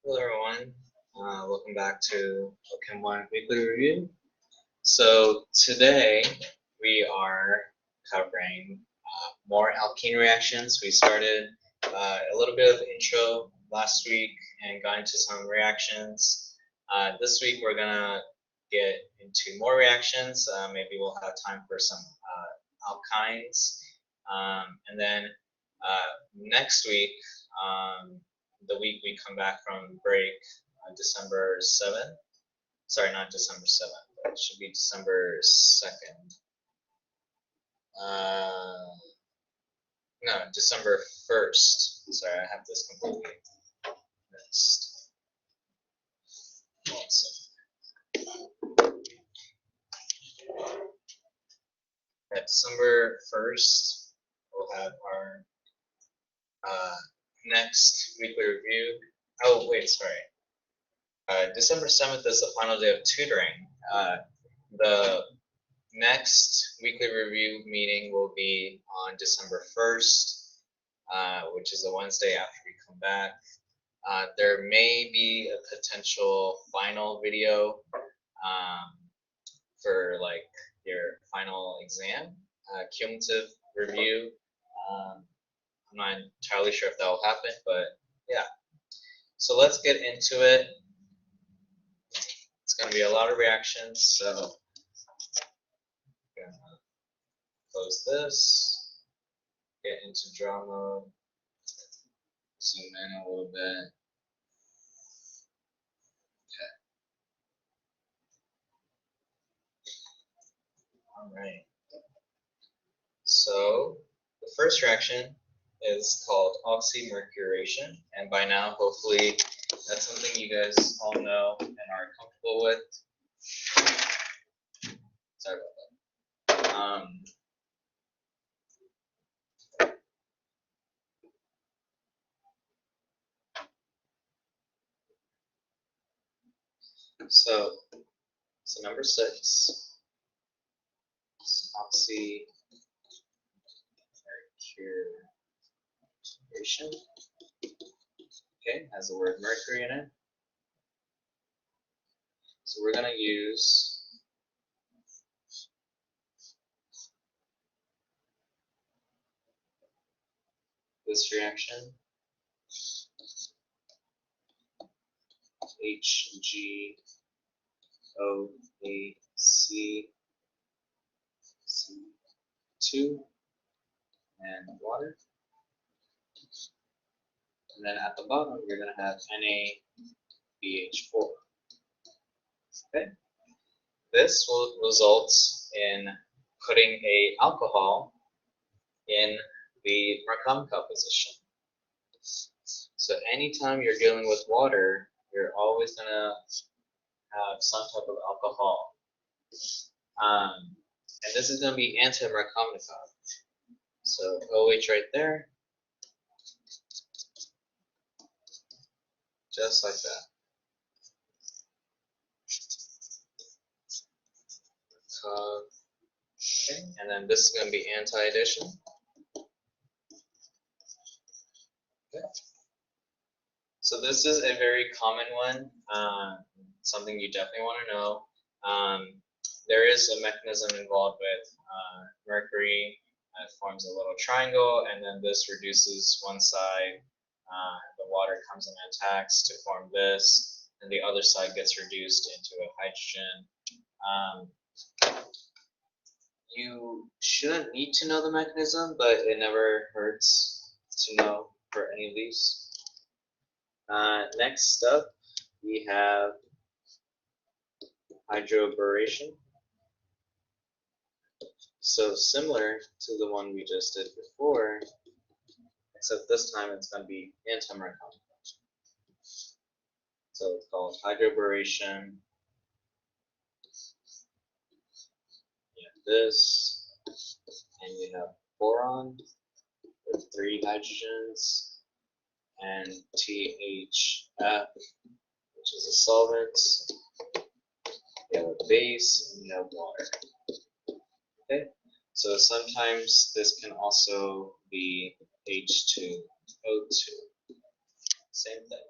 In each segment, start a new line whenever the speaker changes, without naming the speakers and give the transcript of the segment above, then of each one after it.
Hello everyone, welcome back to CHEM 1 Weekly Review. So today we are covering more alkene reactions. We started a little bit of intro last week and got into some reactions. This week we're going to get into more reactions. Maybe we'll have time for some alkynes. And then next week, the week we come back from break, December 7th. Sorry, not December 7th, but it should be December 2nd. No, December 1st. Sorry, I have this completely mixed. At December 1st, we'll have our next weekly review. Oh, wait, sorry. December 7th is the final day of tutoring. The next weekly review meeting will be on December 1st, which is a Wednesday after we come back. There may be a potential final video for like your final exam, cumulative review. I'm not entirely sure if that will happen, but yeah. So let's get into it. It's going to be a lot of reactions, so I'm going to close this, get into draw mode, zoom in a little bit. Okay. Alright. So the first reaction is called oxymercuration, and by now hopefully that's something you guys all know and are comfortable with. Sorry about that. So number 6, oxymercuration. Okay, has the word mercury in it. So we're going to use this reaction, HGOAC2 and water. And then at the bottom, you're going to have NaBH4. Okay. This will result in putting a alcohol in the Markov composition. So anytime you're dealing with water, you're always going to have some type of alcohol. And this is going to be anti-Markovnikov. So OH right there. Just like that. Okay, and then this is going to be anti-addition. Okay. So this is a very common one, something you definitely want to know. There is a mechanism involved with mercury. It forms a little triangle, and then this reduces one side. The water comes and attacks to form this, and the other side gets reduced into a hydrogen. You shouldn't need to know the mechanism, but it never hurts to know for any of these. Next up, we have hydroboration. So similar to the one we just did before, except this time it's going to be anti-Markov. So it's called hydroboration. You have this, and you have boron with 3 hydrogens, and THF, which is a solvent. You have a base, and you have water. Okay, so sometimes this can also be H2O2. Same thing.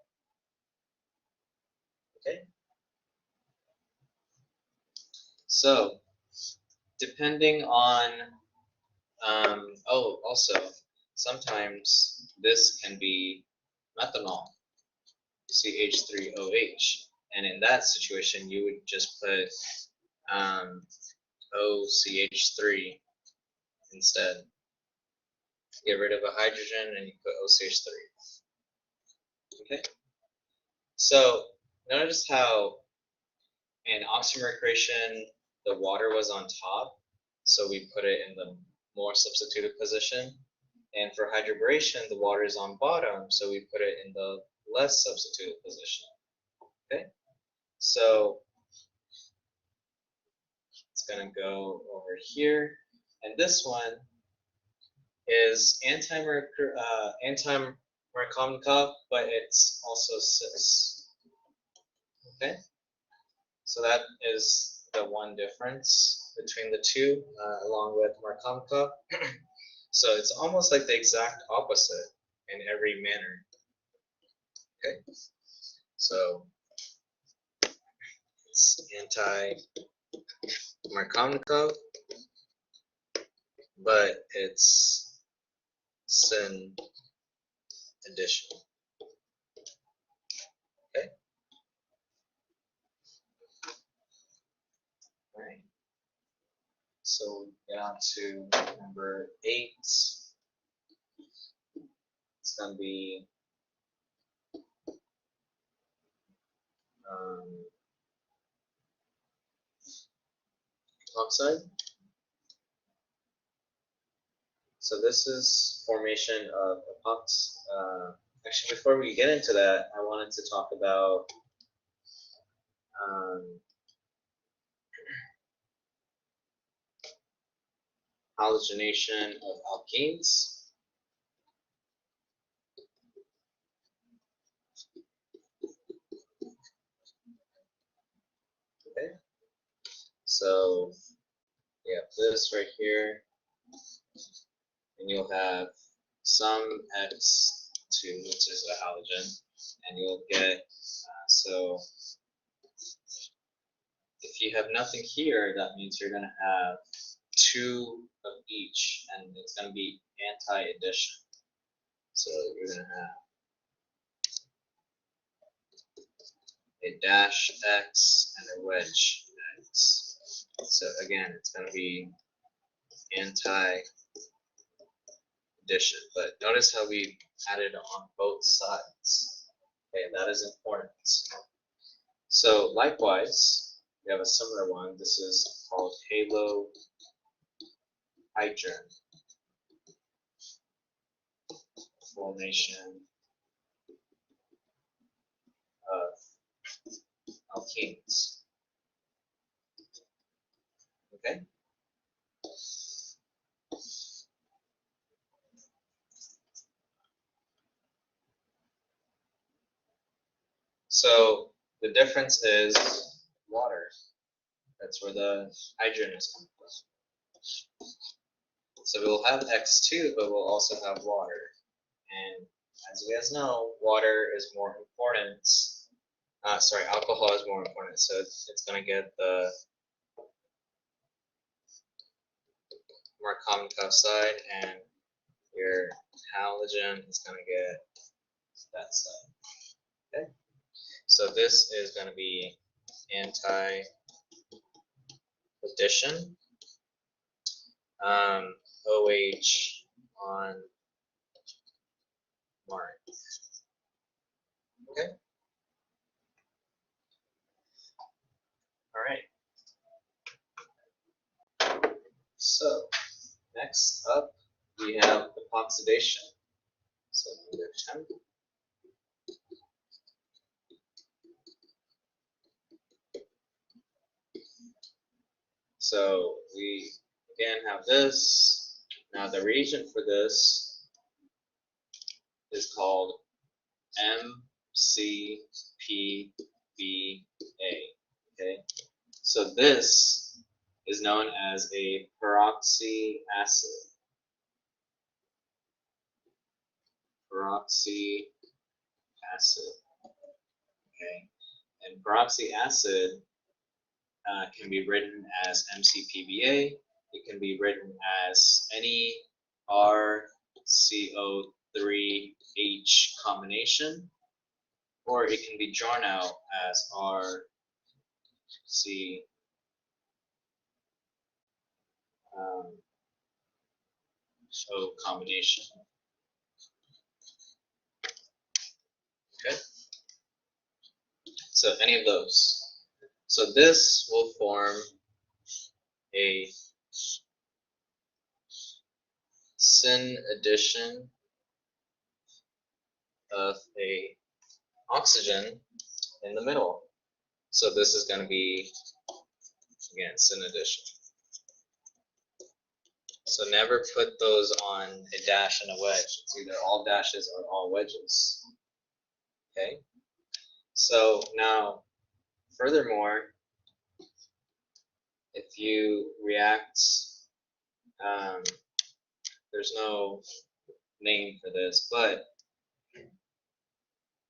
So, depending on, oh, also, sometimes this can be methanol, CH3OH. And in that situation, you would just put OCH3 instead. Get rid of a hydrogen and you put OCH3. Okay? So, notice how in oxymercuration, the water was on top, so we put it in the more substituted position. And for hydroboration, the water is on bottom, so we put it in the less substituted position. Okay? So it's going to go over here. And this one is anti-Markovnikov, but it's also cis. Okay? So that is the one difference between the two, along with Markovnikov. So it's almost like the exact opposite in every manner. Okay, so it's anti-Markovnikov, but it's syn addition. Okay. All right. So we get on to number 8. It's going to be oxide. So this is formation of epox. Actually, before we get into that, I wanted to talk about halogenation of alkenes. Okay, so you have this right here, and you'll have some X2, which is a halogen, and you'll get, so if you have nothing here, that means you're going to have 2 of each, and it's going to be anti-addition. So you're going to have a dash X and a wedge X. So again, it's going to be anti-addition. But notice how we added on both sides. Okay, that is important. So likewise, we have a similar one. This is called halohydrin formation of alkenes. Okay? So the difference is water. That's where the hydrogen is coming from. So we'll have X2, but we'll also have water. And as you guys know, water is more important. Alcohol is more important. So it's going to get the Markovnikov side, and your halogen is going to get that side. Okay? So this is going to be anti-addition. OH on Mark. Okay? Alright. So, next up, we have epoxidation. So, number 10. So, we again have this. Now, the reagent for this is called MCPBA. Okay? So, this is known as a peroxy acid. Peroxy acid. Okay, and peroxy acid can be written as MCPBA. It can be written as any RCO3H combination, or it can be drawn out as RC O combination. Okay, so any of those. So this will form a syn addition of a oxygen in the middle. So this is going to be, again, syn addition. So never put those on a dash and a wedge. It's either all dashes or all wedges. Okay? So now, furthermore, if you react, there's no name for this, but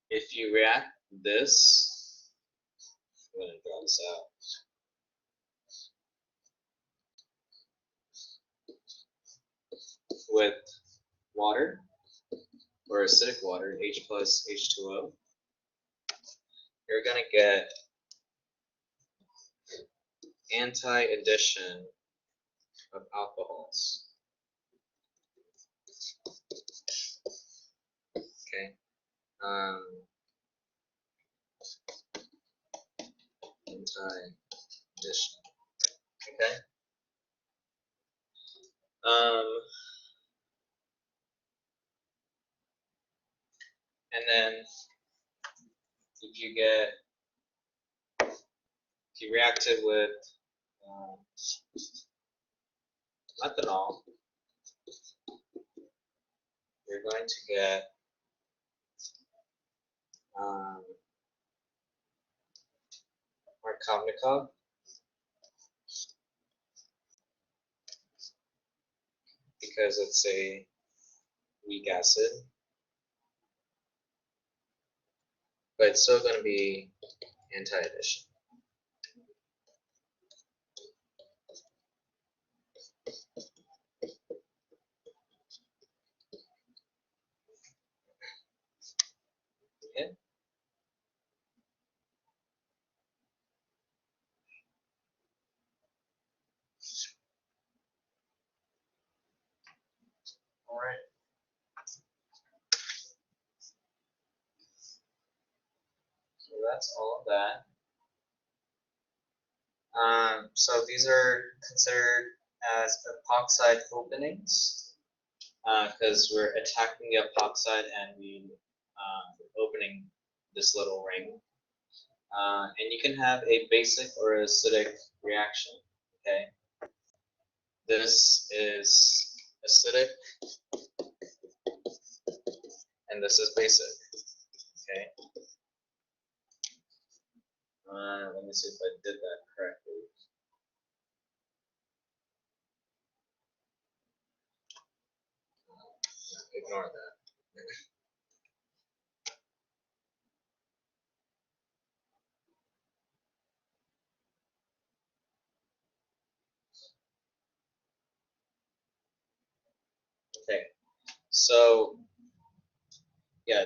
if you react this, I'm going to draw this out. With water, or acidic water, H plus H2O, you're going to get anti-addition of alcohols. Okay. Anti-addition. Okay. And then if you react it with methanol, you're going to get Markovnikov, because it's a weak acid, but it's still going to be anti-addition. Okay. All right. So that's all of that. So these are considered as epoxide openings because we're attacking the epoxide and we opening this little ring. And you can have a basic or acidic reaction. Okay. This is acidic and this is basic. Okay. Let me see if I did that correctly. Ignore that. Okay, so yeah,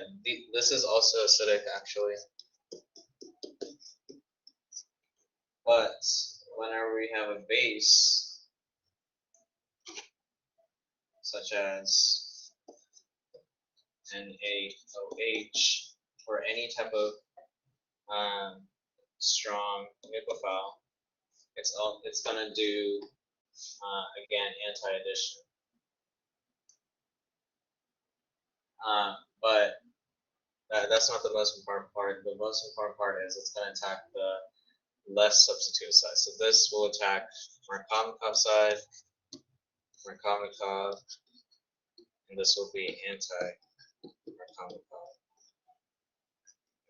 this is also acidic actually, but whenever we have a base, such as NaOH or any type of strong nucleophile, it's gonna do again anti-addition. But that's not the most important part. The most important part is it's going to attack the less substituted side. So this will attack Markovnikov side, Markovnikov, and this will be anti-Markovnikov.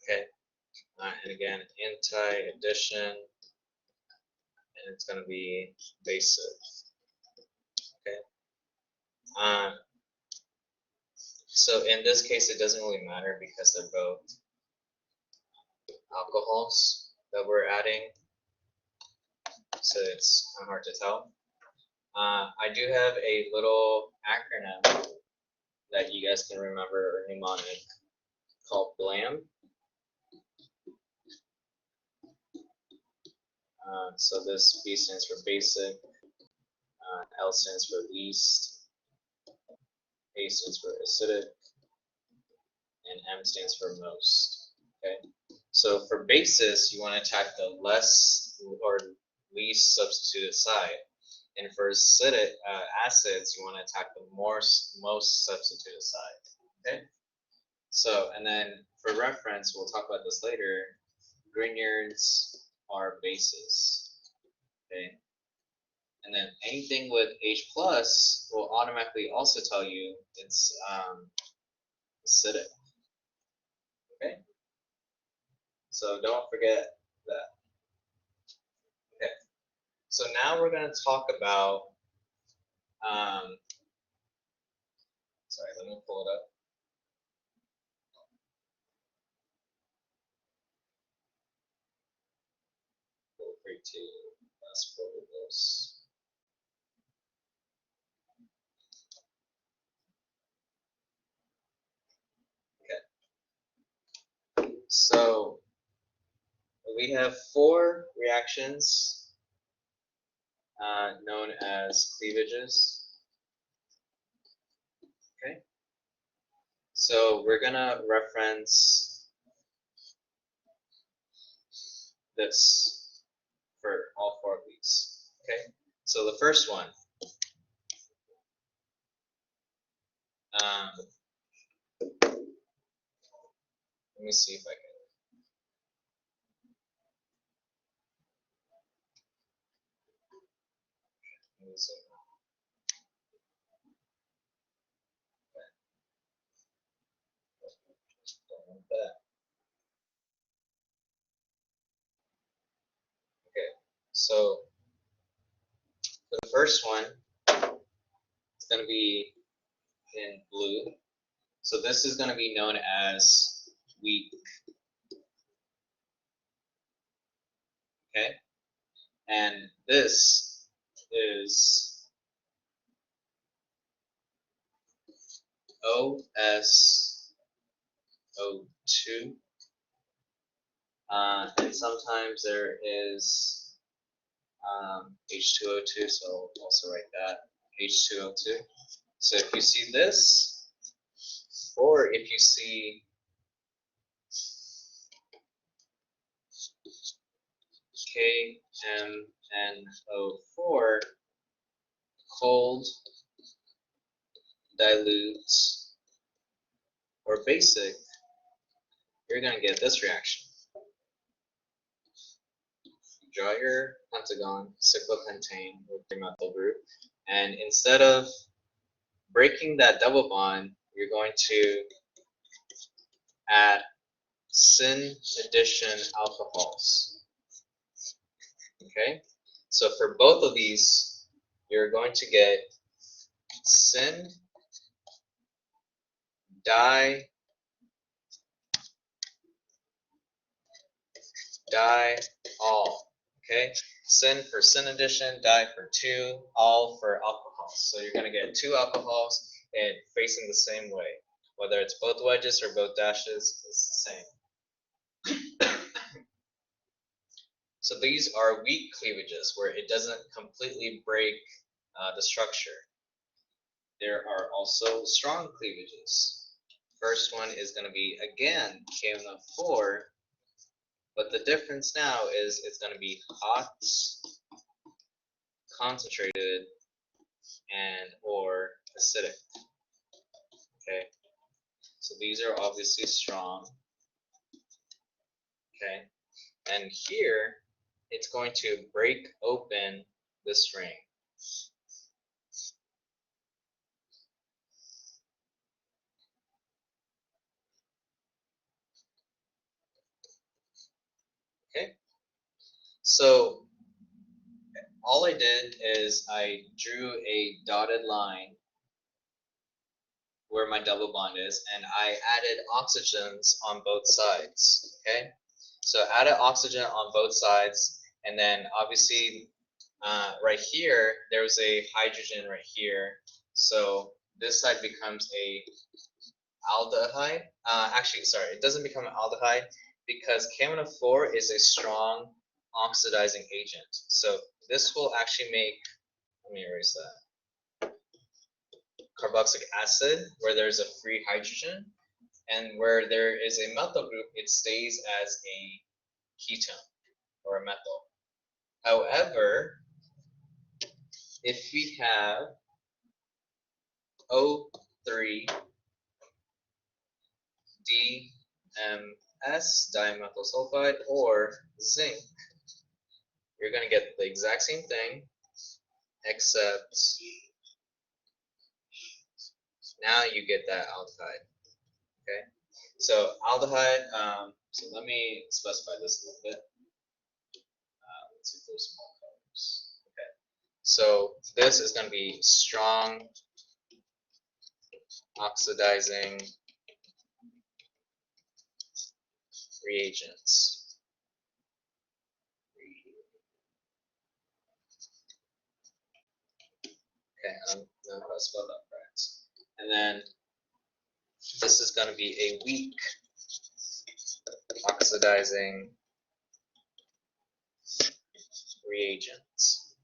Okay, and again anti-addition, and it's going to be basic. Okay. So in this case, it doesn't really matter because they're both alcohols that we're adding. so it's kind of hard to tell. I do have a little acronym that you guys can remember, or mnemonic, called Blam. So this B stands for basic, L stands for least, A stands for acidic, and M stands for most. Okay. So for basis, you want to attack the less or least substituted side, and for acidic acids, you want to attack the most substituted side. Okay. So, and then for reference, we'll talk about this later. Grignards are bases. Okay. And then anything with H plus will automatically also tell you it's acidic. Okay. So don't forget that. Okay. So now we're going to talk about. Sorry, let me pull it up. Feel free to fast forward this. Okay. So we have 4 reactions known as cleavages. Okay. So we're gonna reference this for all 4 of these. Okay. So the first one. Let me see if I can. Okay, so for the first one, it's going to be in blue. So this is going to be known as weak. Okay, and this is OSO2. And sometimes there is H2O2, so I'll also write that, H2O2. So if you see this, or if you see KMNO4, cold, dilute, or basic, you're going to get this reaction. Draw your pentagon, cyclopentane with your methyl group, and instead of breaking that double bond, you're going to add syn addition alcohols. Okay, so for both of these, you're going to get syn di-all. Okay, syn for syn addition, di for 2, all for alcohols. So you're going to get 2 alcohols and facing the same way. Whether it's both wedges or both dashes, it's the same. So these are weak cleavages where it doesn't completely break the structure. There are also strong cleavages. First one is going to be, again, KMNO4, but the difference now is it's going to be hot, concentrated, and or acidic. Okay, so these are obviously strong. Okay, and here it's going to break open this ring. Okay, so all I did is I drew a dotted line where my double bond is, and I added oxygens on both sides. Okay, so added oxygen on both sides, and then obviously right here, there's a hydrogen right here. So this side becomes a aldehyde. Actually, sorry, it doesn't become an aldehyde because KMNO4 is a strong oxidizing agent. So this will actually make, let me erase that, carboxylic acid where there's a free hydrogen, and where there is a methyl group, it stays as a ketone or a methyl. However, if we have O3 DMS, dimethyl sulfide, or zinc, you're going to get the exact same thing, except now you get that aldehyde. Okay, so aldehyde. So let me specify this a little bit. Let's see if there's small colors. Okay, so this is going to be strong oxidizing reagents. Okay, I don't know how to spell that correct. And then this is going to be a weak oxidizing reagents.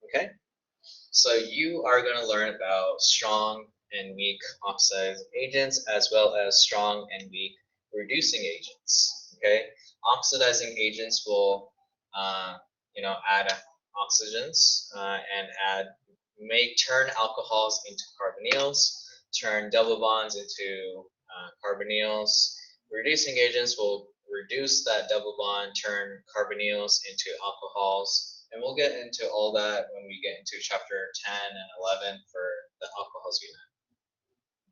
Okay, so you are going to learn about strong and weak oxidizing agents as well as strong and weak reducing agents. Okay, oxidizing agents will, add oxygens and turn alcohols into carbonyls, turn double bonds into carbonyls. Reducing agents will reduce that double bond, turn carbonyls into alcohols, and we'll get into all that when we get into chapter 10 and 11 for the alcohols unit.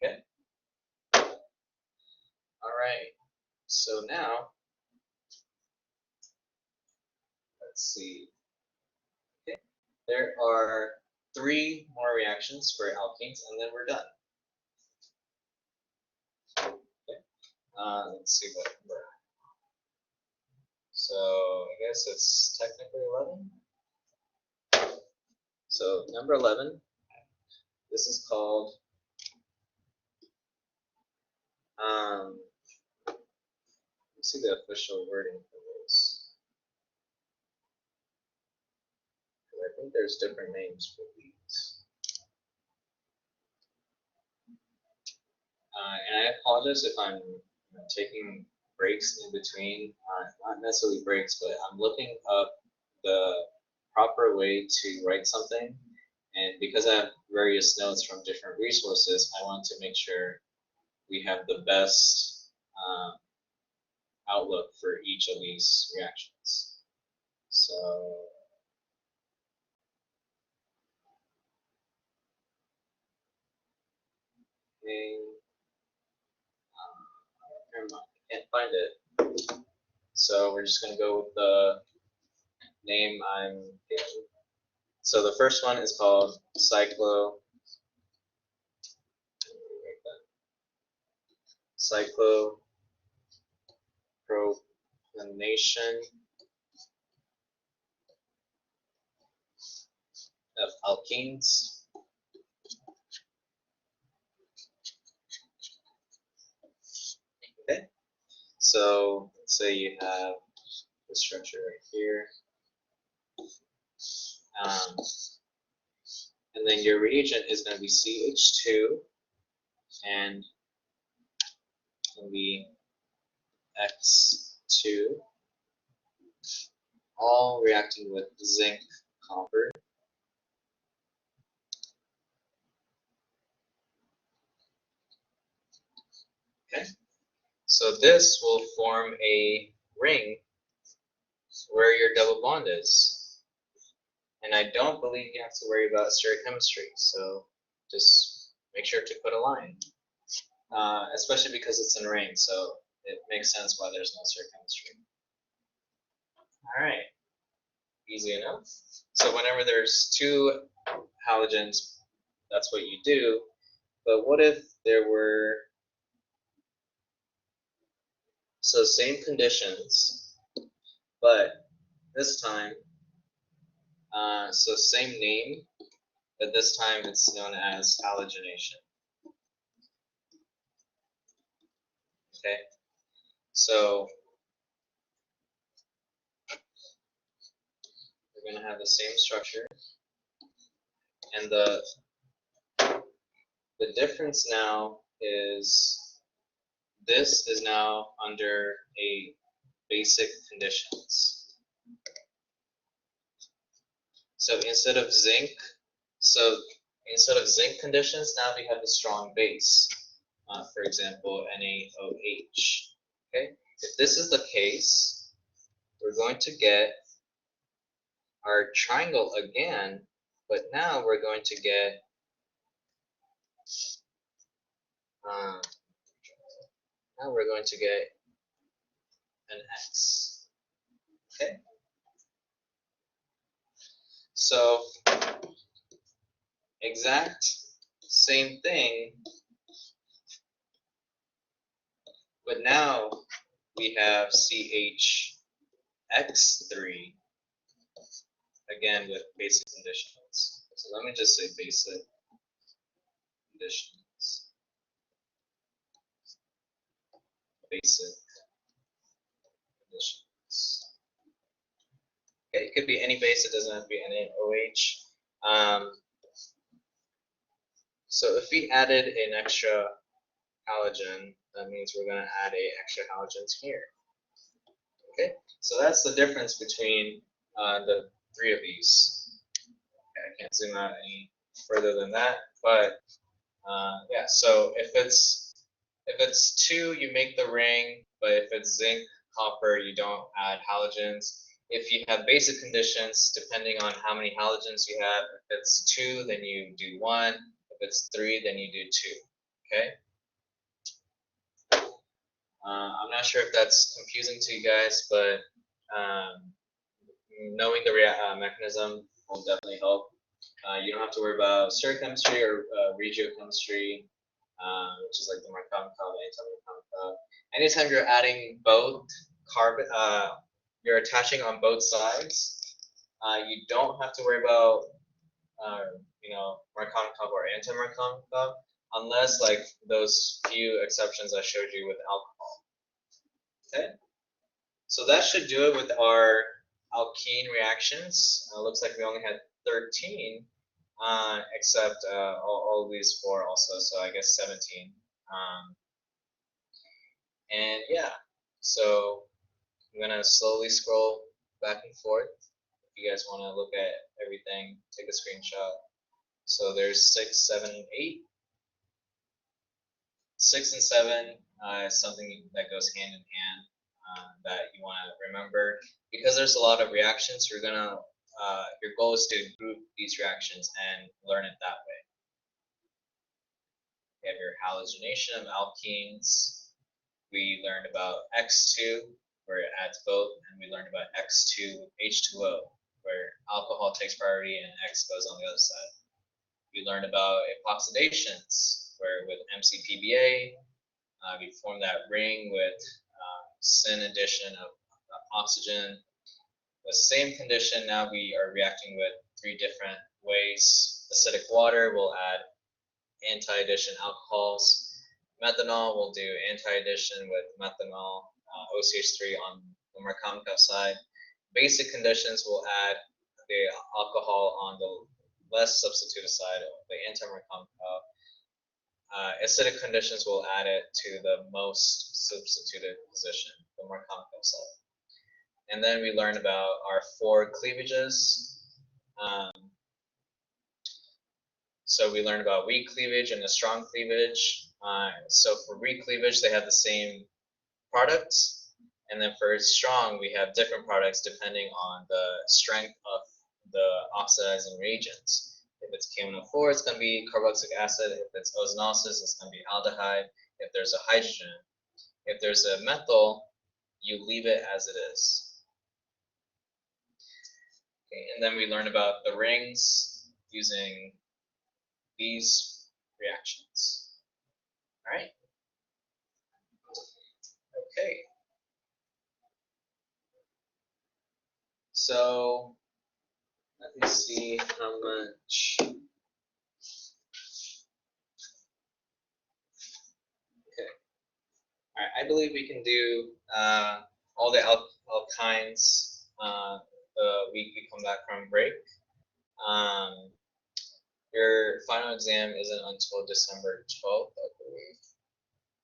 Okay? All right. So now, let's see. Okay. There are 3 more reactions for alkenes, and then we're done. Okay. Let's see what number. So I guess it's technically 11. So number 11, this is called let's see the official wording for this. I think there's different names for these. And I apologize if I'm taking breaks in between, not necessarily breaks, but I'm looking up the proper way to write something. And because I have various notes from different resources, I want to make sure we have the best outlook for each of these reactions. So okay, never mind, I can't find it. So we're just going to go with the name I'm giving. So the first one is called cyclopropionation of alkenes. Okay, so let's say you have the structure right here, and then your reagent is going to be CH2 and going to be X2, all reacting with zinc copper. Okay, so this will form a ring where your double bond is. And I don't believe you have to worry about stereochemistry, so just make sure to put a line. Especially because it's in ring, so it makes sense why there's no stereochemistry. Alright, easy enough. So whenever there's 2 halogens, that's what you do. But what if there were, so same conditions, but this time So same name, but this time it's known as halogenation. Okay, so we're going to have the same structure, and the difference now is this is now under a basic conditions. So instead of zinc conditions, now we have a strong base. For example, NaOH. Okay, if this is the case, we're going to get our triangle again, but now we're going to get um, an X. Okay, so exact same thing, but now we have CHX3 again with basic conditions. So let me just say basic conditions. Basic conditions. Okay, it could be any base, it doesn't have to be NaOH. So if we added an extra halogen, that means we're going to add a extra halogens here. Okay, so that's the difference between the three of these. Okay, I can't zoom out any further than that, but yeah. So if it's 2, you make the ring, but if it's zinc, copper, you don't add halogens. If you have basic conditions, depending on how many halogens you have, if it's 2, then you do 1. If it's 3, then you do 2. Okay. I'm not sure if that's confusing to you guys, but knowing the mechanism will definitely help. You don't have to worry about stereochemistry or regiochemistry, which is like the Markov, anti-Markov. Anytime you're adding both carbon, you're attaching on both sides. You don't have to worry about Markov or anti-Markov, unless like those few exceptions I showed you with alcohol. Okay, so that should do it with our alkene reactions. Looks like we only had 13, except all these 4 also, so I guess 17. And yeah, so I'm gonna slowly scroll back and forth. If you guys want to look at everything, take a screenshot. So there's 6, 7, 8. 6 and 7 is something that goes hand in hand that you want to remember. Because there's a lot of reactions, your goal is to group these reactions and learn it that way. You have your halogenation of alkenes. We learned about X2, where it adds both, and we learned about X2 with H2O, where alcohol takes priority and X goes on the other side. We learned about epoxidations, where with MCPBA, we form that ring with syn addition of oxygen. The same condition, now we are reacting with 3 different ways. Acidic water will add anti-addition alcohols. Methanol will do anti-addition with methanol, OCH3 on the Markov side. Basic conditions will add the alcohol on the less substituted side of the anti-Markov. Acidic conditions will add it to the most substituted position, the Markov side. And then we learn about our 4 cleavages. So we learned about weak cleavage and a strong cleavage. So for weak cleavage, they have the same products. And then for strong, we have different products depending on the strength of the oxidizing reagents. If it's KMNO4, it's going to be carboxylic acid. If it's ozonolysis, it's going to be aldehyde. If there's a hydrogen, if there's a methyl, you leave it as it is. Okay, and then we learn about the rings using these reactions. All right. Okay. So let's me see how much. Okay. All right. I believe we can do all the alkynes the week we come back from break. Your final exam isn't until December 12th, I believe.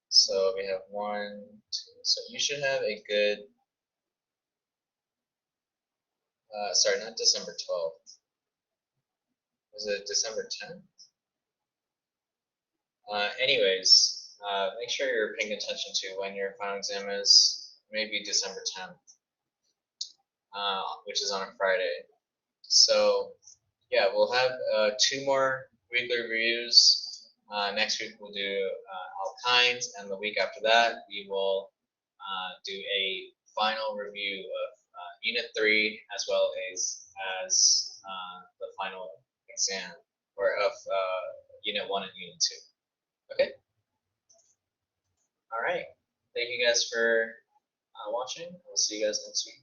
So we have 1, 2. So you should have a good. Sorry, not December 12th. Was it December 10th? Anyways, make sure you're paying attention to when your final exam is. Maybe December 10th, which is on a Friday. So yeah, we'll have 2 more weekly reviews. Next week we'll do alkynes, and the week after that we will do a final review of Unit 3 as well as the final exam, or of Unit 1 and Unit 2. Okay? All right. Thank you guys for watching. We'll see you guys next week.